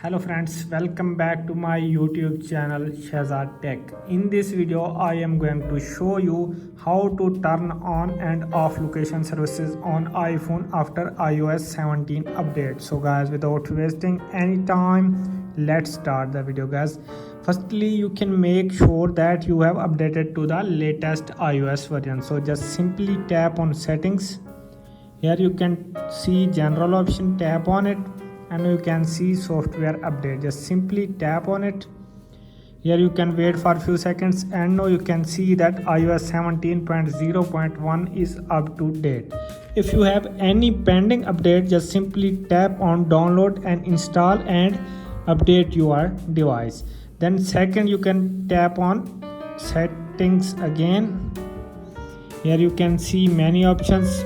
Hello friends, welcome back to my YouTube channel Shahzad Tech. In this video, I am going to show you how to turn on and off location services on iPhone after iOS 17 update. So guys, without wasting any time, let's start the video guys. Firstly, you can make sure that you have updated to the latest iOS version. So just simply tap on settings. Here you can see general option, tap on it and you can see software update. Just simply tap on it. Here you can wait for a few seconds and now you can see that iOS 17.0.1 is up to date. If you have any pending update, just simply tap on download and install and update your device. Then second, you can tap on settings again. Here you can see many options.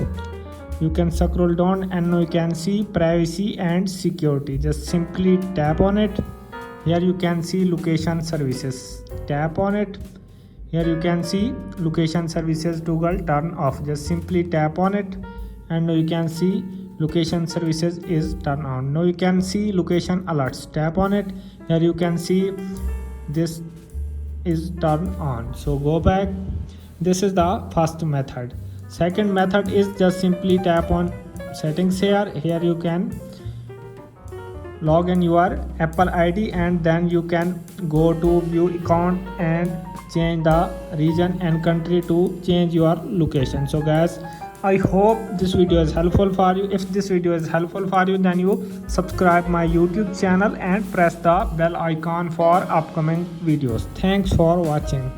You can scroll down and now you can see privacy and security. Just simply tap on it. Here you can see location services. Tap on it. Here you can see location services toggle turn off. Just simply tap on it and now you can see location services is turned on. Now you can see location alerts. Tap on it. Here you can see this is turned on. So go back. This is the first method. Second method is just simply tap on settings here. Here you can log in your Apple ID and then you can go to view account and change the region and country to change your location. So guys, I hope this video is helpful for you. If this video is helpful for you, then you subscribe my YouTube channel and press the bell icon for upcoming videos. Thanks for watching.